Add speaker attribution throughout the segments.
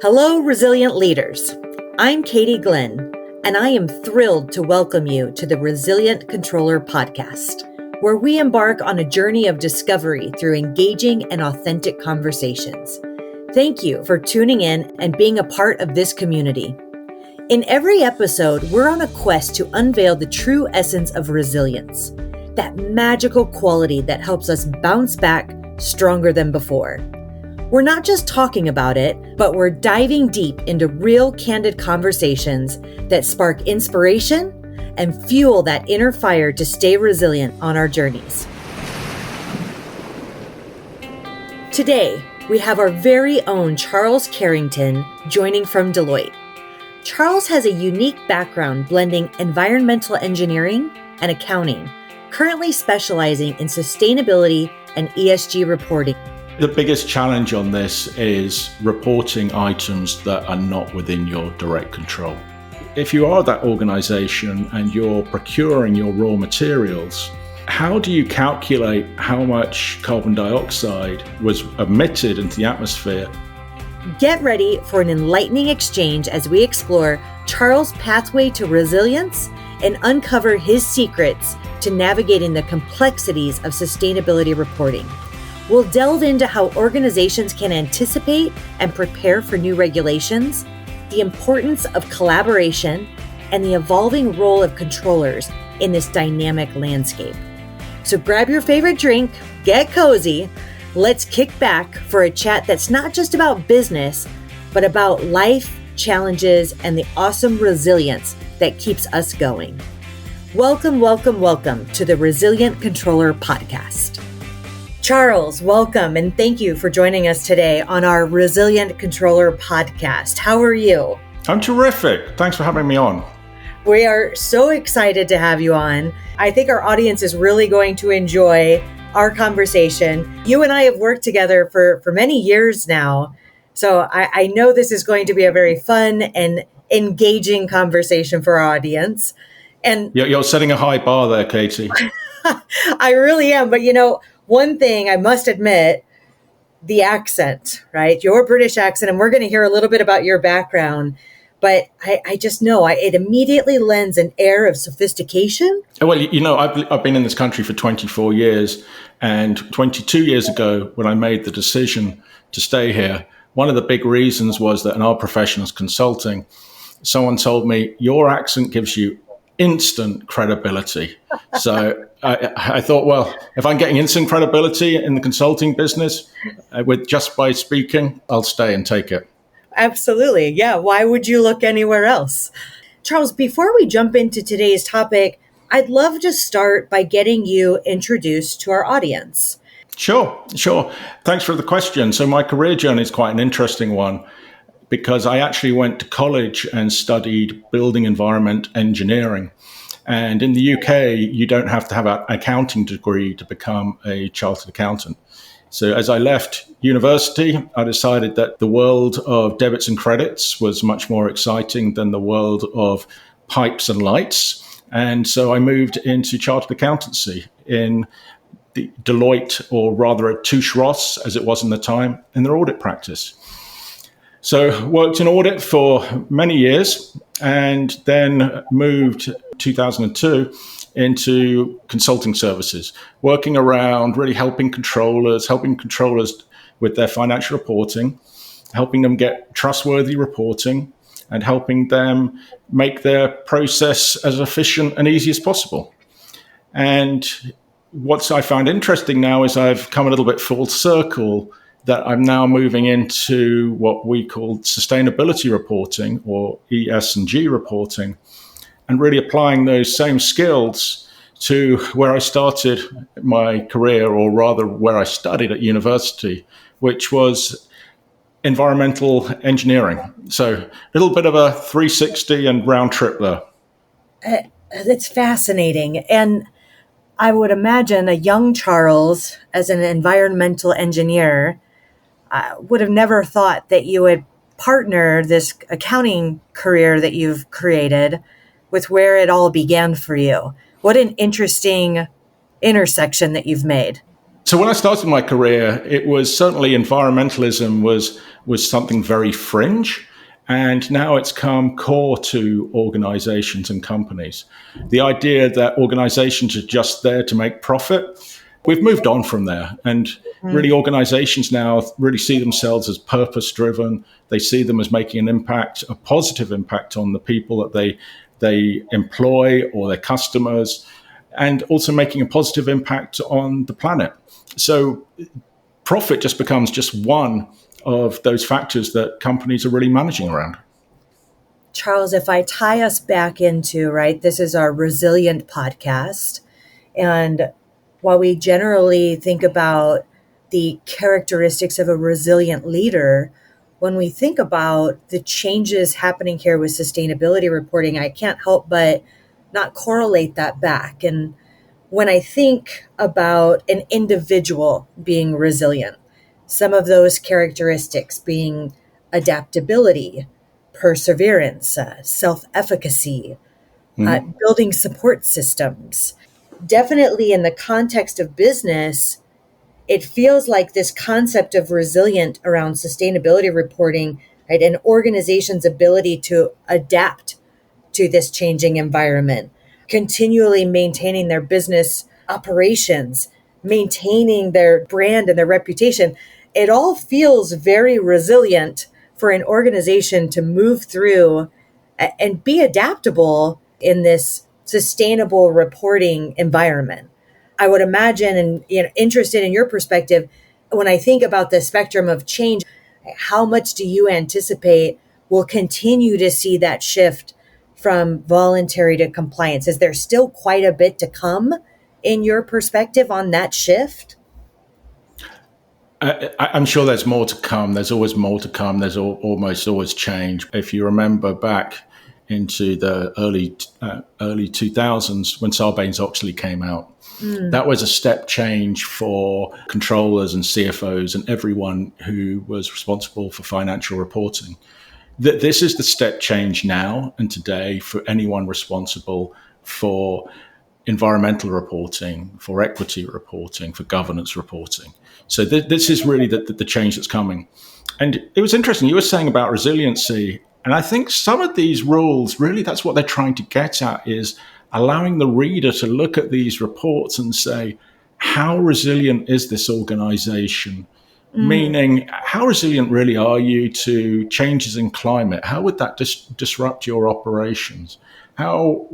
Speaker 1: Hello, resilient leaders. I'm Katie Glenn, and I am thrilled to welcome you to the Resilient Controller podcast, where we embark on a journey of discovery through engaging and authentic conversations. Thank you for tuning in and being a part of this community. In every episode, we're on a quest to unveil the true essence of resilience, that magical quality that helps us bounce back stronger than before. We're not just talking about it, but we're diving deep into real, candid conversations that spark inspiration and fuel that inner fire to stay resilient on our journeys. Today, we have our very own Charles Carrington joining from Deloitte. Charles has a unique background blending environmental engineering and accounting, currently specializing in sustainability and ESG reporting.
Speaker 2: The biggest challenge on this is reporting items that are not within your direct control. If you are that organization and you're procuring your raw materials, how do you calculate how much carbon dioxide was emitted into the atmosphere?
Speaker 1: Get ready for an enlightening exchange as we explore Charles' pathway to resilience and uncover his secrets to navigating the complexities of sustainability reporting. We'll delve into how organizations can anticipate and prepare for new regulations, the importance of collaboration, and the evolving role of controllers in this dynamic landscape. So grab your favorite drink, get cozy. Let's kick back for a chat that's not just about business, but about life, challenges, and the awesome resilience that keeps us going. Welcome, welcome, welcome to the Resilient Controller podcast. Charles, welcome, and thank you for joining us today on our Resilient Controller podcast. How are you?
Speaker 2: I'm terrific. Thanks for having me on.
Speaker 1: We are so excited to have you on. I think our audience is really going to enjoy our conversation. You and I have worked together for many years now, so I know this is going to be a very fun and engaging conversation for our audience. And
Speaker 2: You're setting a high bar there, Katie.
Speaker 1: I really am, but one thing I must admit, the accent, right? Your British accent, and we're going to hear a little bit about your background, but I just know it immediately lends an air of sophistication.
Speaker 2: Well, I've been in this country for 24 years, and 22 years ago, when I made the decision to stay here, one of the big reasons was that in our profession as consulting, someone told me, your accent gives you instant credibility. So I thought, well, if I'm getting instant credibility in the consulting business with just by speaking, I'll stay and take it.
Speaker 1: Absolutely. Yeah. Why would you look anywhere else? Charles, before we jump into today's topic, I'd love to start by getting you introduced to our audience.
Speaker 2: Sure. Thanks for the question. So my career journey is quite an interesting one, because I actually went to college and studied building environment engineering. And in the UK, you don't have to have an accounting degree to become a chartered accountant. So as I left university, I decided that the world of debits and credits was much more exciting than the world of pipes and lights. And so I moved into chartered accountancy in the Deloitte, or rather a Touche as it was in the time, in their audit practice. So worked in audit for many years, and then moved 2002 into consulting services, working around really helping controllers with their financial reporting, helping them get trustworthy reporting, and helping them make their process as efficient and easy as possible. And what I found interesting now is I've come a little bit full circle, that I'm now moving into what we call sustainability reporting, or ESG reporting, and really applying those same skills to where I started my career, or rather where I studied at university, which was environmental engineering. So a little bit of a 360 and round trip there.
Speaker 1: That's fascinating. And I would imagine a young Charles, as an environmental engineer, would have never thought that you would partner this accounting career that you've created with where it all began for you. What an interesting intersection that you've made.
Speaker 2: So when I started my career, it was certainly environmentalism was something very fringe. And now it's come core to organizations and companies. The idea that organizations are just there to make profit, we've moved on from there. And really, organizations now really see themselves as purpose-driven. They see them as making an impact, a positive impact on the people that they employ or their customers, and also making a positive impact on the planet. So profit just becomes just one of those factors that companies are really managing around.
Speaker 1: Charles, if I tie us back into, right, this is our resilient podcast. And while we generally think about the characteristics of a resilient leader, when we think about the changes happening here with sustainability reporting, I can't help but not correlate that back. And when I think about an individual being resilient, some of those characteristics being adaptability, perseverance, self-efficacy, building support systems. Definitely in the context of business, it feels like this concept of resilient around sustainability reporting, right, an organization's ability to adapt to this changing environment, continually maintaining their business operations, maintaining their brand and their reputation. It all feels very resilient for an organization to move through and be adaptable in this sustainable reporting environment. I would imagine, and interested in your perspective, when I think about the spectrum of change, how much do you anticipate we'll continue to see that shift from voluntary to compliance? Is there still quite a bit to come in your perspective on that shift?
Speaker 2: I'm sure there's more to come. There's always more to come. There's almost always change. If you remember back into the early 2000s when Sarbanes-Oxley came out, that was a step change for controllers and CFOs and everyone who was responsible for financial reporting. This is the step change now and today for anyone responsible for environmental reporting, for equity reporting, for governance reporting. So this is really the change that's coming. And it was interesting, you were saying about resiliency, and I think some of these rules, really that's what they're trying to get at, is allowing the reader to look at these reports and say, how resilient is this organization? Meaning, how resilient really are you to changes in climate? How would that disrupt your operations? How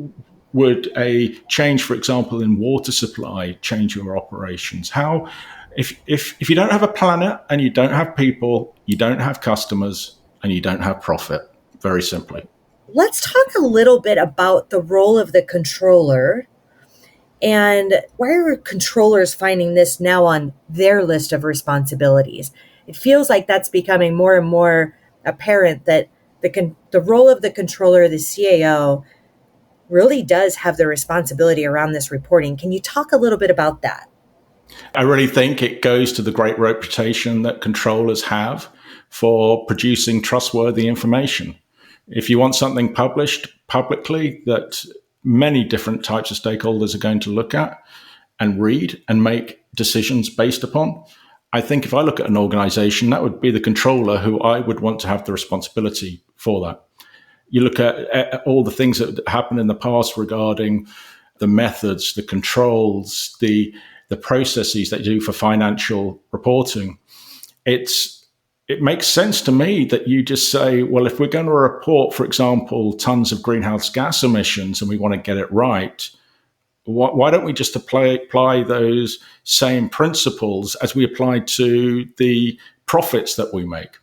Speaker 2: would a change, for example, in water supply change your operations? How, if you don't have a planet and you don't have people, you don't have customers and you don't have profit, very simply.
Speaker 1: Let's talk a little bit about the role of the controller and why are controllers finding this now on their list of responsibilities? It feels like that's becoming more and more apparent that the role of the controller, the CAO, really does have the responsibility around this reporting. Can you talk a little bit about that?
Speaker 2: I really think it goes to the great reputation that controllers have for producing trustworthy information. If you want something published publicly that many different types of stakeholders are going to look at and read and make decisions based upon, I think if I look at an organization, that would be the controller who I would want to have the responsibility for that. You look at all the things that happened in the past regarding the methods, the controls, the processes that you do for financial reporting. It makes sense to me that you just say, well, if we're going to report, for example, tons of greenhouse gas emissions and we want to get it right, why don't we just apply those same principles as we apply to the profits that we make?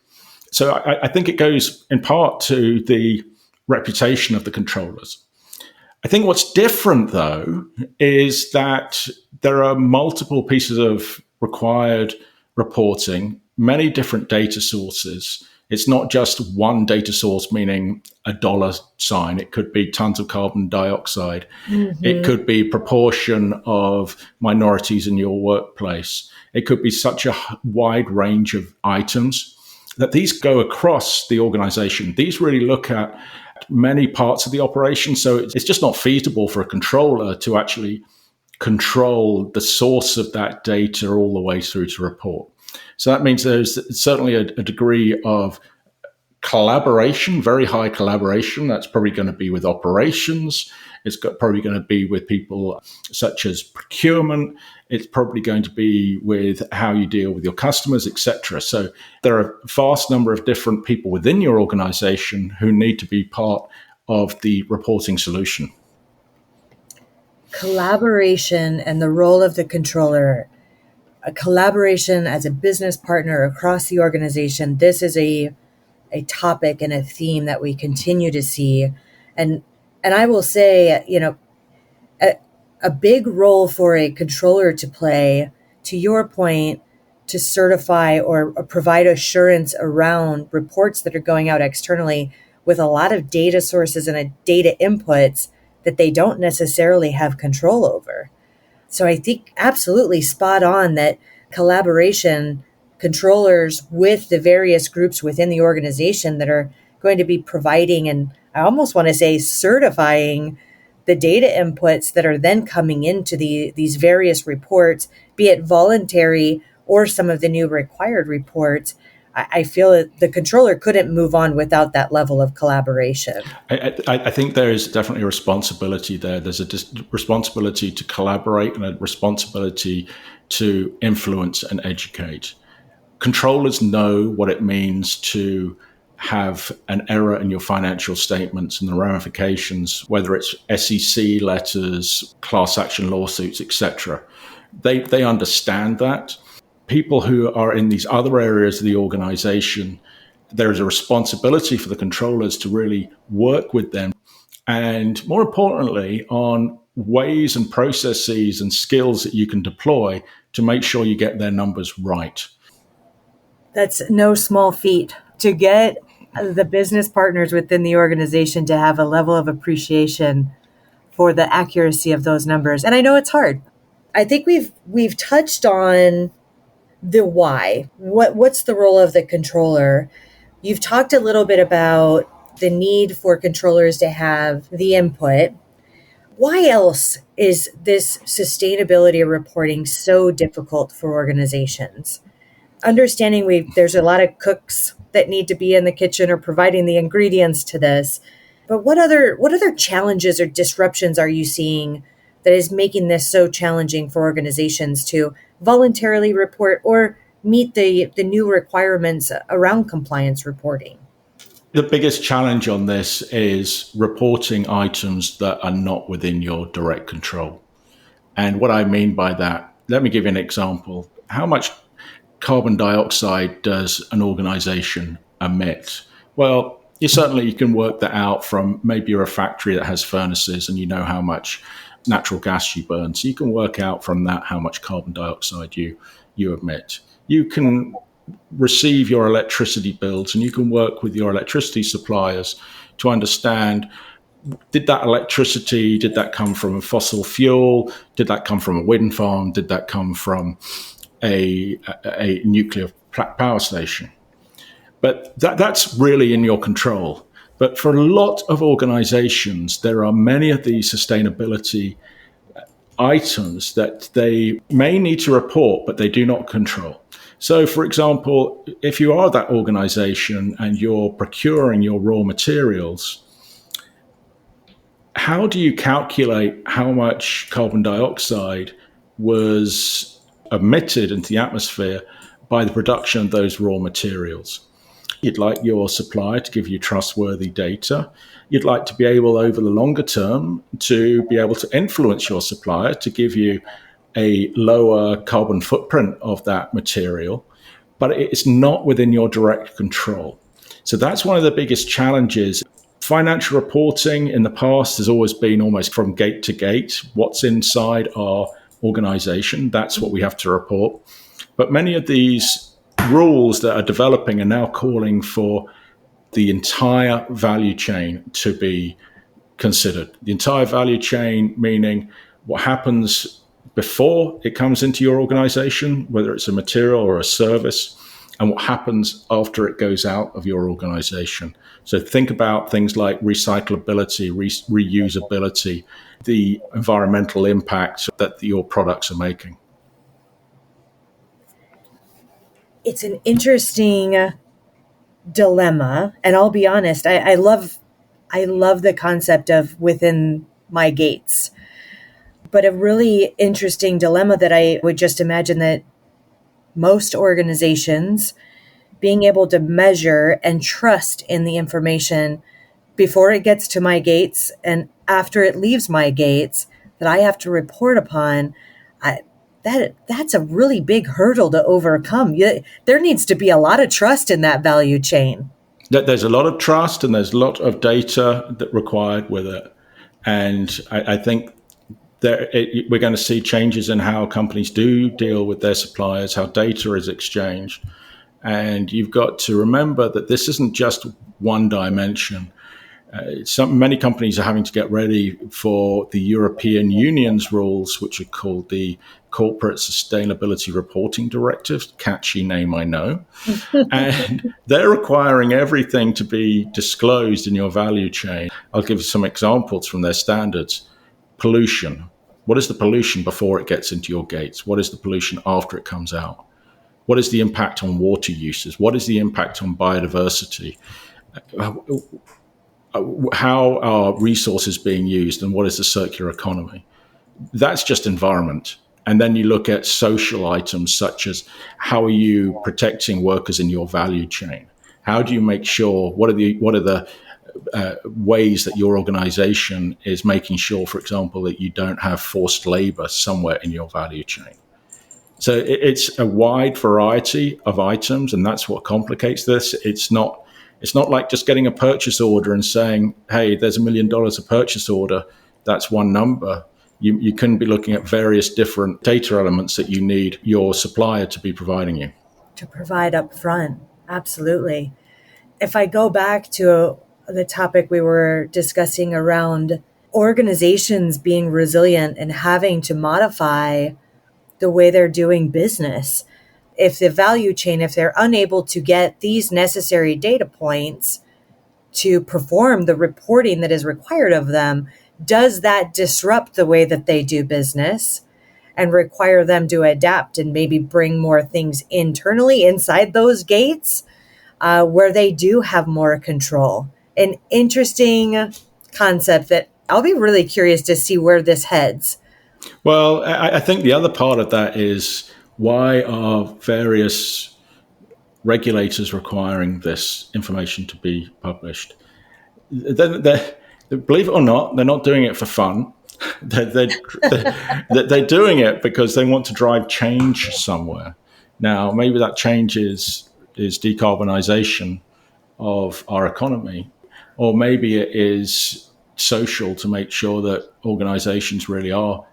Speaker 2: So I think it goes in part to the reputation of the controllers. I think what's different, though, is that there are multiple pieces of required reporting, many different data sources. It's not just one data source, meaning a dollar sign. It could be tons of carbon dioxide. Mm-hmm. It could be proportion of minorities in your workplace. It could be such a wide range of items that these go across the organization. These really look at many parts of the operation. So it's just not feasible for a controller to actually control the source of that data all the way through to report. So that means there's certainly a degree of collaboration, very high collaboration. That's probably going to be with operations. It's probably going to be with people such as procurement. It's probably going to be with how you deal with your customers, etc. So there are a vast number of different people within your organization who need to be part of the reporting solution.
Speaker 1: Collaboration and the role of the controller. A collaboration as a business partner across the organization. This is a topic and a theme that we continue to see. And I will say, a big role for a controller to play, to your point, to certify or provide assurance around reports that are going out externally with a lot of data sources and data inputs that they don't necessarily have control over. So I think absolutely spot on that collaboration, controllers with the various groups within the organization that are going to be providing, and I almost want to say certifying, the data inputs that are then coming into these various reports, be it voluntary or some of the new required reports. I feel that the controller couldn't move on without that level of collaboration.
Speaker 2: I think there is definitely a responsibility there. There's a responsibility to collaborate and a responsibility to influence and educate. Controllers know what it means to have an error in your financial statements and the ramifications, whether it's SEC letters, class action lawsuits, etc. They understand that. People who are in these other areas of the organization, there is a responsibility for the controllers to really work with them. And more importantly, on ways and processes and skills that you can deploy to make sure you get their numbers right.
Speaker 1: That's no small feat to get the business partners within the organization to have a level of appreciation for the accuracy of those numbers. And I know it's hard. I think we've touched on the why. What's the role of the controller? You've talked a little bit about the need for controllers to have the input. Why else is this sustainability reporting so difficult for organizations? Understanding there's a lot of cooks that need to be in the kitchen or providing the ingredients to this. But what other challenges or disruptions are you seeing that is making this so challenging for organizations to voluntarily report or meet the new requirements around compliance reporting?
Speaker 2: The biggest challenge on this is reporting items that are not within your direct control. And what I mean by that, let me give you an example. How much carbon dioxide does an organization emit? Well, you can work that out from maybe you're a factory that has furnaces and you know how much natural gas you burn. So you can work out from that how much carbon dioxide you emit. You can receive your electricity bills and you can work with your electricity suppliers to understand, did that come from a fossil fuel? Did that come from a wind farm? Did that come from a nuclear power station? But that's really in your control. But for a lot of organizations, there are many of these sustainability items that they may need to report, but they do not control. So, for example, if you are that organization and you're procuring your raw materials, how do you calculate how much carbon dioxide was emitted into the atmosphere by the production of those raw materials? You'd like your supplier to give you trustworthy data. You'd like to be able, over the longer term, to be able to influence your supplier to give you a lower carbon footprint of that material, but it's not within your direct control. So that's one of the biggest challenges. Financial reporting in the past has always been almost from gate to gate. What's inside our organization, that's what we have to report. But many of these rules that are developing are now calling for the entire value chain to be considered. The entire value chain, meaning what happens before it comes into your organization, whether it's a material or a service, and what happens after it goes out of your organization. So think about things like recyclability, reusability, the environmental impact that your products are making.
Speaker 1: It's an interesting dilemma, and I'll be honest, I love the concept of within my gates, but a really interesting dilemma that I would just imagine that most organizations being able to measure and trust in the information before it gets to my gates and after it leaves my gates that I have to report upon. That's a really big hurdle to overcome. There needs to be a lot of trust in that value chain.
Speaker 2: There's a lot of trust and there's a lot of data that required with it. And I think we're going to see changes in how companies do deal with their suppliers, how data is exchanged. And you've got to remember that this isn't just one dimension. Many companies are having to get ready for the European Union's rules, which are called the Corporate Sustainability Reporting Directive. Catchy name, I know. And they're requiring everything to be disclosed in your value chain. I'll give you some examples from their standards. Pollution. What is the pollution before it gets into your gates? What is the pollution after it comes out? What is the impact on water uses? What is the impact on biodiversity? How are resources being used, and what is the circular economy? That's just environment. And then you look at social items such as how are you protecting workers in your value chain? How do you make sure, what are the ways that your organization is making sure, for example, that you don't have forced labor somewhere in your value chain? So it's a wide variety of items, and that's what complicates this. It's not like just getting a purchase order and saying, hey, there's $1 million a purchase order. That's one number. You can be looking at various different data elements that you need your supplier to be providing you.
Speaker 1: To provide up front. Absolutely. If I go back to the topic we were discussing around organizations being resilient and having to modify the way they're doing business, if the value chain, if they're unable to get these necessary data points to perform the reporting that is required of them, does that disrupt the way that they do business and require them to adapt and maybe bring more things internally inside those gates where they do have more control? An interesting concept that I'll be really curious to see where this heads.
Speaker 2: Well, I think the other part of that is, why are various regulators requiring this information to be published? Believe it or not, they're not doing it for fun. They're doing it because they want to drive change somewhere. Now, maybe that change is decarbonization of our economy, or maybe it is social, to make sure that organizations really are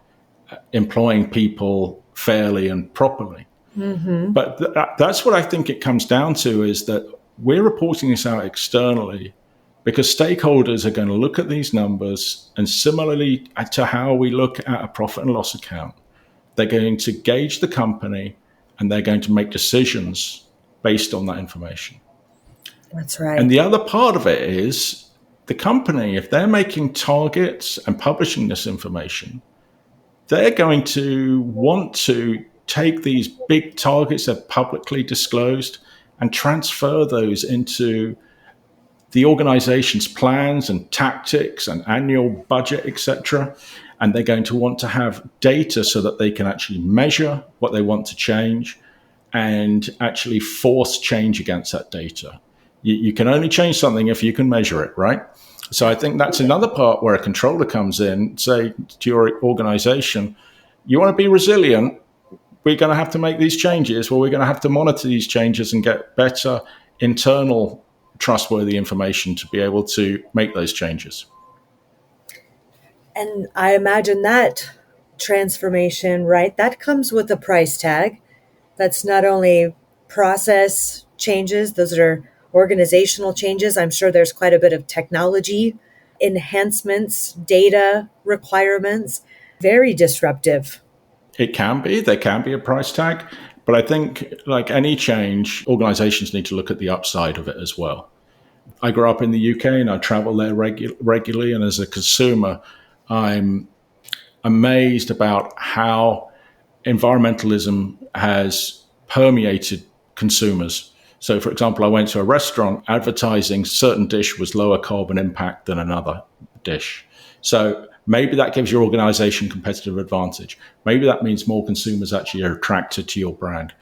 Speaker 2: employing people fairly and properly. Mm-hmm. But that's what I think it comes down to, is that we're reporting this out externally because stakeholders are going to look at these numbers, and similarly to how we look at a profit and loss account, they're going to gauge the company and they're going to make decisions based on that information.
Speaker 1: That's right.
Speaker 2: And the other part of it is the company, if they're making targets and publishing this information, they're going to want to take these big targets that are publicly disclosed and transfer those into the organization's plans and tactics and annual budget, etc. And they're going to want to have data so that they can actually measure what they want to change and actually force change against that data. You can only change something if you can measure it, right? So I think that's another part where a controller comes in, say to your organization, you want to be resilient, we're going to have to make these changes, or we're going to have to monitor these changes and get better internal trustworthy information to be able to make those changes.
Speaker 1: And I imagine that transformation, right, that comes with a price tag. That's not only process changes, those are organizational changes. I'm sure there's quite a bit of technology enhancements, data requirements, very disruptive.
Speaker 2: It can be. There can be a price tag. But I think, like any change, organizations need to look at the upside of it as well. I grew up in the UK and I travel there regularly. And as a consumer, I'm amazed about how environmentalism has permeated consumers. So, for example, I went to a restaurant advertising a certain dish was lower carbon impact than another dish. So maybe that gives your organization competitive advantage. Maybe that means more consumers actually are attracted to your brand.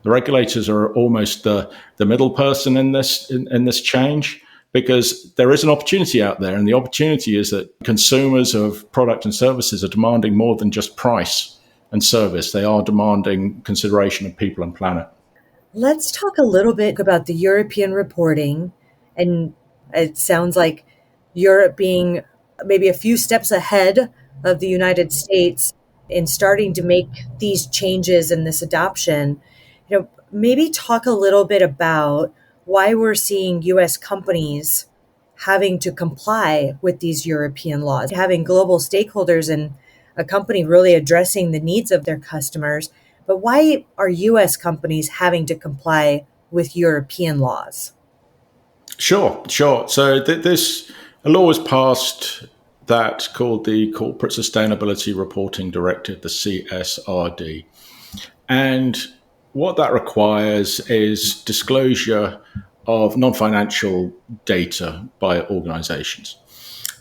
Speaker 2: The regulators are almost the middle person in this change, because there is an opportunity out there. And the opportunity is that consumers of product and services are demanding more than just price and service. They are demanding consideration of people and planet.
Speaker 1: Let's talk a little bit about the European reporting. And it sounds like Europe being maybe a few steps ahead of the United States in starting to make these changes and this adoption. Maybe talk a little bit about why we're seeing US companies having to comply with these European laws, having global stakeholders and a company really addressing the needs of their customers. But why are US companies having to comply with European laws?
Speaker 2: Sure. So this a law was passed that called the Corporate Sustainability Reporting Directive, the CSRD. And what that requires is disclosure of non-financial data by organizations.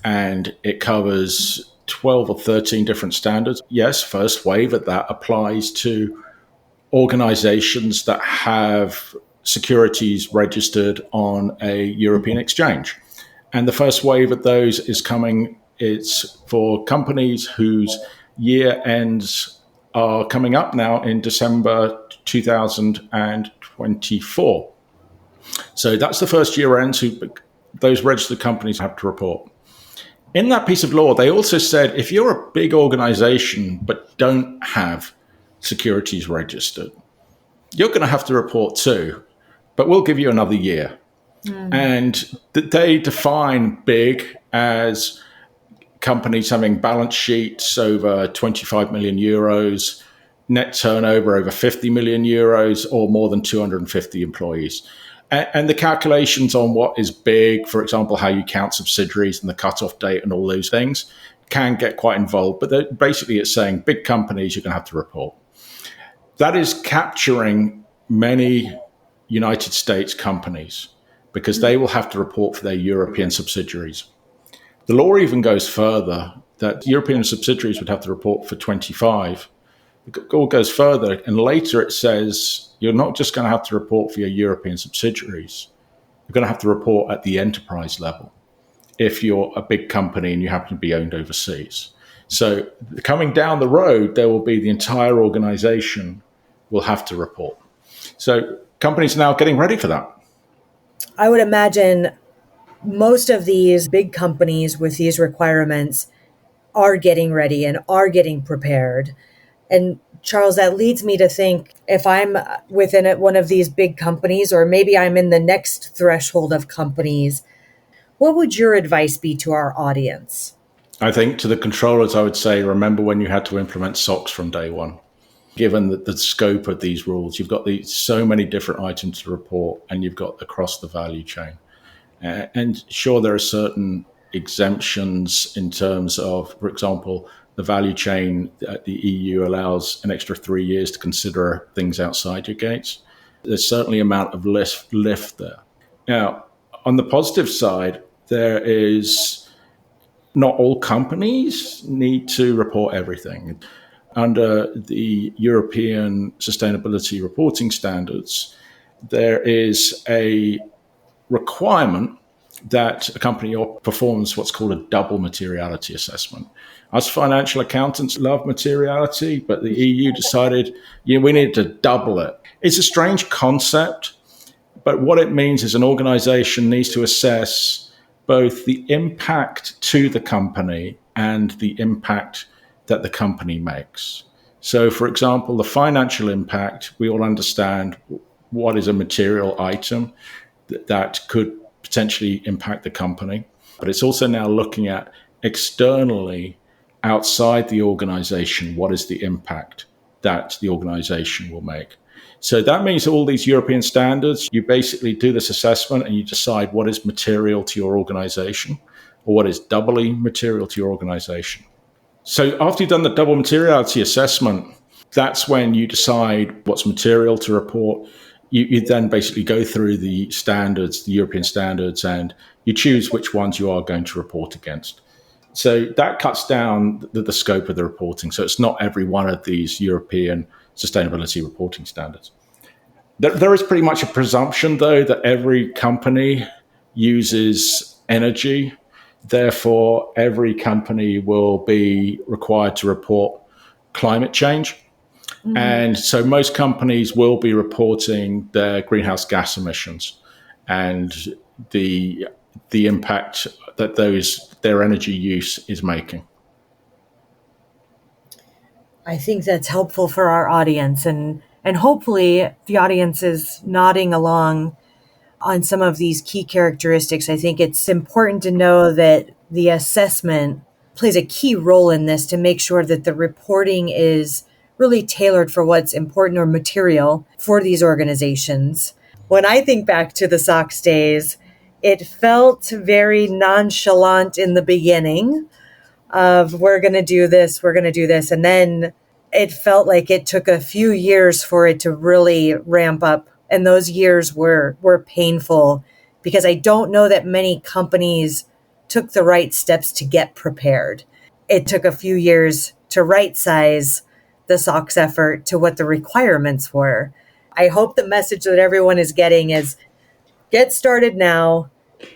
Speaker 2: And it covers 12 or 13 different standards. Yes, first wave of that applies to organizations that have securities registered on a European exchange. And the first wave of those is coming. It's for companies whose year ends are coming up now in December 2024. So that's the first year end. So those registered companies have to report. In that piece of law, they also said if you're a big organization but don't have securities registered, you're going to have to report too, but we'll give you another year. And they define big as companies having balance sheets over 25 million euros, net turnover over 50 million euros, or more than 250 employees. And the calculations on what is big, for example, how you count subsidiaries and the cutoff date and all those things, can get quite involved. But basically it's saying big companies, you're going to have to report. That is capturing many United States companies because they will have to report for their European subsidiaries. The law even goes further that European subsidiaries would have to report for 25. It all goes further. And later it says you're not just going to have to report for your European subsidiaries. You're going to have to report at the enterprise level if you're a big company and you happen to be owned overseas. So coming down the road, there will be the entire organization will have to report. So companies are now getting ready for that.
Speaker 1: I would imagine most of these big companies with these requirements are getting ready and are getting prepared. And Charles, that leads me to think if I'm within one of these big companies, or maybe I'm in the next threshold of companies, what would your advice be to our audience?
Speaker 2: I think to the controllers, I would say, remember when you had to implement SOX from day one. Given the scope of these rules, you've got so many different items to report and you've got across the value chain. And sure, there are certain exemptions in terms of, for example, the value chain at the EU allows an extra 3 years to consider things outside your gates. There's certainly an amount of lift there. Now, on the positive side, there is not all companies need to report everything. Under the European Sustainability Reporting Standards, there is a requirement that a company performs what's called a double materiality assessment. Us financial accountants love materiality, but the EU decided we need to double it. It's a strange concept, but what it means is an organization needs to assess both the impact to the company and the impact that the company makes. So, for example, the financial impact, we all understand what is a material item that could potentially impact the company. But it's also now looking at externally, outside the organization, what is the impact that the organization will make. So that means all these European standards, you basically do this assessment and you decide what is material to your organization or what is doubly material to your organization. So after you've done the double materiality assessment, that's when you decide what's material to report. You then basically go through the standards, the European standards, and you choose which ones you are going to report against. So that cuts down the scope of the reporting. So it's not every one of these European sustainability reporting standards. There is pretty much a presumption, though, that every company uses energy. Therefore, every company will be required to report climate change. Mm-hmm. And so most companies will be reporting their greenhouse gas emissions and the impact that their energy use is making.
Speaker 1: I think that's helpful for our audience, and hopefully the audience is nodding along on some of these key characteristics. I think it's important to know that the assessment plays a key role in this to make sure that the reporting is really tailored for what's important or material for these organizations. When I think back to the SOX days, it felt very nonchalant in the beginning of we're going to do this. And then it felt like it took a few years for it to really ramp up. And those years were painful because I don't know that many companies took the right steps to get prepared. It took a few years to right size the SOX effort to what the requirements were. I hope the message that everyone is getting is get started now,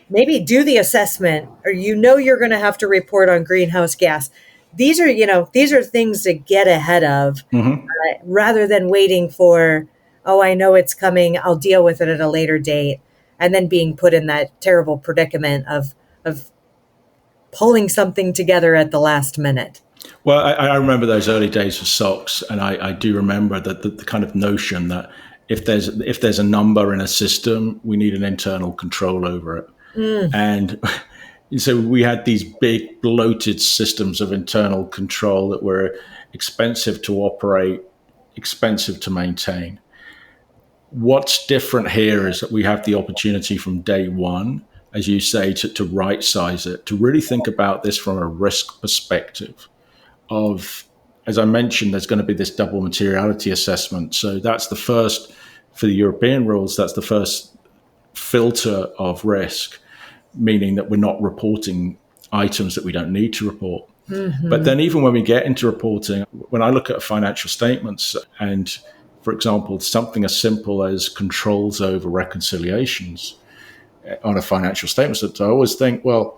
Speaker 1: maybe do the assessment, or you're going to have to report on greenhouse gas. These are things to get ahead of, mm-hmm. Rather than waiting for, I know it's coming, I'll deal with it at a later date, and then being put in that terrible predicament of pulling something together at the last minute.
Speaker 2: Well, I remember those early days of SOX, and I do remember that the kind of notion that if there's a number in a system, we need an internal control over it. Mm. And so we had these big bloated systems of internal control that were expensive to operate, expensive to maintain. What's different here is that we have the opportunity from day one, as you say, to right size it, to really think about this from a risk perspective of, as I mentioned, there's going to be this double materiality assessment. So that's the first, for the European rules, that's the first filter of risk, meaning that we're not reporting items that we don't need to report. Mm-hmm. But then even when we get into reporting, when I look at financial statements and, for example, something as simple as controls over reconciliations on a financial statement, I always think, well,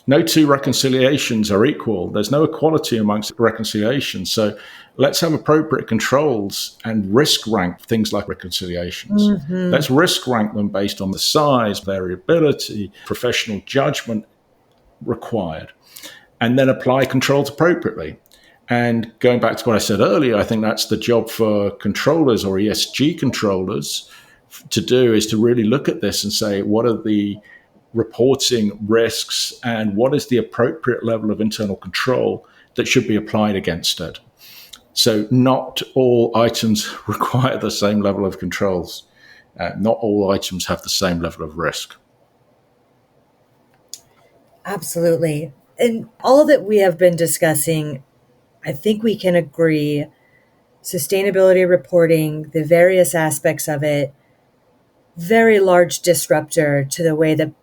Speaker 2: no two reconciliations are equal. There's no equality amongst reconciliations. So let's have appropriate controls and risk rank things like reconciliations. Mm-hmm. Let's risk rank them based on the size, variability, professional judgment required, and then apply controls appropriately. And going back to what I said earlier, I think that's the job for controllers or ESG controllers to do, is to really look at this and say, what are the reporting risks and what is the appropriate level of internal control that should be applied against it. So not all items require the same level of controls. Not all items have the same level of risk.
Speaker 1: Absolutely. And all that we have been discussing, I think we can agree, sustainability reporting, the various aspects of it, very large disruptor to the way that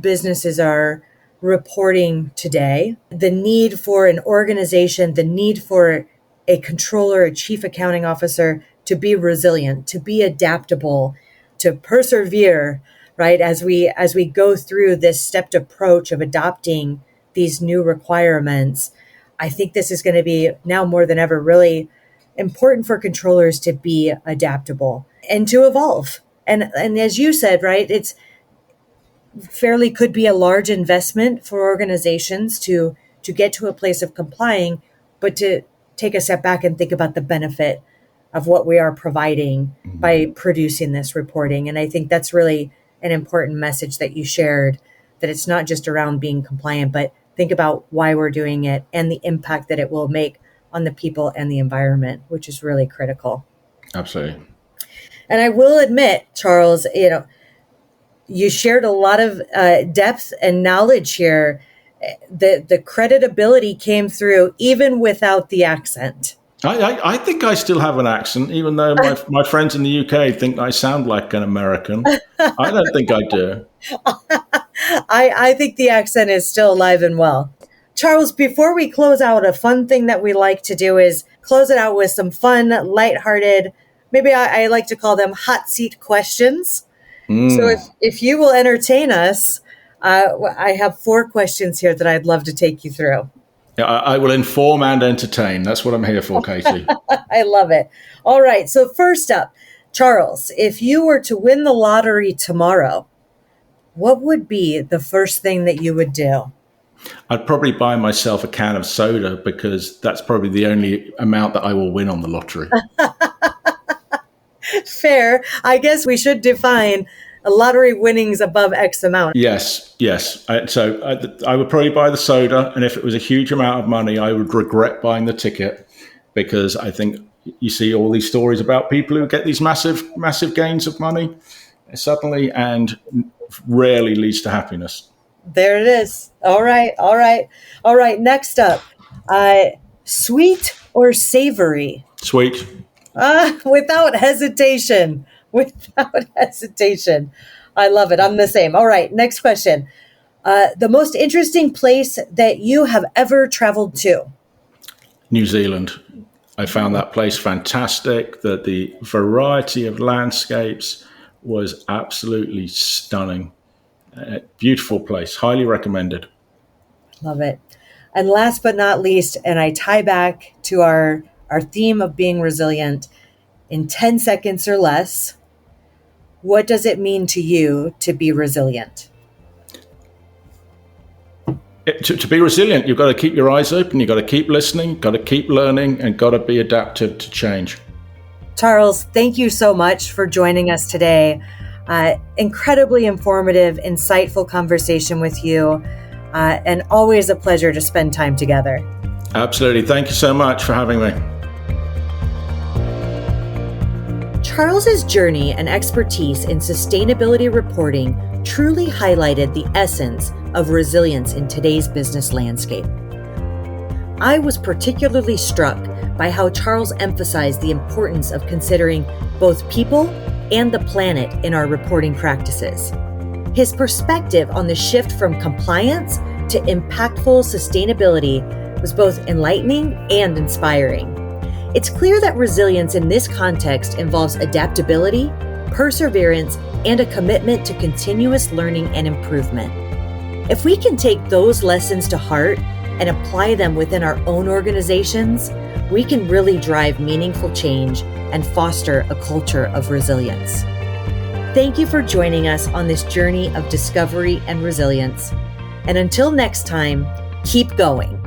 Speaker 1: businesses are reporting today. The need for an organization, the need for a controller, a chief accounting officer to be resilient, to be adaptable, to persevere, right? As we go through this stepped approach of adopting these new requirements, I think this is going to be now more than ever really important for controllers to be adaptable and to evolve. And as you said, right, it's fairly could be a large investment for organizations to get to a place of complying, but to take a step back and think about the benefit of what we are providing by producing this reporting. And I think that's really an important message that you shared, that it's not just around being compliant, but think about why we're doing it and the impact that it will make on the people and the environment, which is really critical.
Speaker 2: Absolutely.
Speaker 1: And I will admit, Charles, you shared a lot of depth and knowledge here. The credibility came through even without the accent.
Speaker 2: I think I still have an accent, even though my friends in the UK think I sound like an American. I don't think I do.
Speaker 1: I think the accent is still alive and well. Charles, before we close out, a fun thing that we like to do is close it out with some fun, lighthearted, maybe I like to call them hot seat questions. So if you will entertain us, I have 4 questions here that I'd love to take you through.
Speaker 2: Yeah, I will inform and entertain. That's what I'm here for, Katie.
Speaker 1: I love it. All right. So first up, Charles, if you were to win the lottery tomorrow, what would be the first thing that you would do?
Speaker 2: I'd probably buy myself a can of soda because that's probably the only amount that I will win on the lottery.
Speaker 1: Fair. I guess we should define a lottery winnings above X amount.
Speaker 2: Yes. So I would probably buy the soda. And if it was a huge amount of money, I would regret buying the ticket because I think you see all these stories about people who get these massive gains of money suddenly and rarely leads to happiness.
Speaker 1: There it is. All right. Next up, sweet or savory?
Speaker 2: Sweet.
Speaker 1: Without hesitation. I love it. I'm the same. All right. Next question. The most interesting place that you have ever traveled to?
Speaker 2: New Zealand. I found that place fantastic. That the variety of landscapes was absolutely stunning. Beautiful place. Highly recommended.
Speaker 1: Love it. And last but not least, and I tie back to our theme of being resilient, in 10 seconds or less, what does it mean to you to be resilient?
Speaker 2: To be resilient, you've got to keep your eyes open, you've got to keep listening, got to keep learning, and got to be adaptive to change.
Speaker 1: Charles, thank you so much for joining us today. Incredibly informative, insightful conversation with you, and always a pleasure to spend time together.
Speaker 2: Absolutely. Thank you so much for having me.
Speaker 1: Charles's journey and expertise in sustainability reporting truly highlighted the essence of resilience in today's business landscape. I was particularly struck by how Charles emphasized the importance of considering both people and the planet in our reporting practices. His perspective on the shift from compliance to impactful sustainability was both enlightening and inspiring. It's clear that resilience in this context involves adaptability, perseverance, and a commitment to continuous learning and improvement. If we can take those lessons to heart and apply them within our own organizations, we can really drive meaningful change and foster a culture of resilience. Thank you for joining us on this journey of discovery and resilience. And until next time, keep going.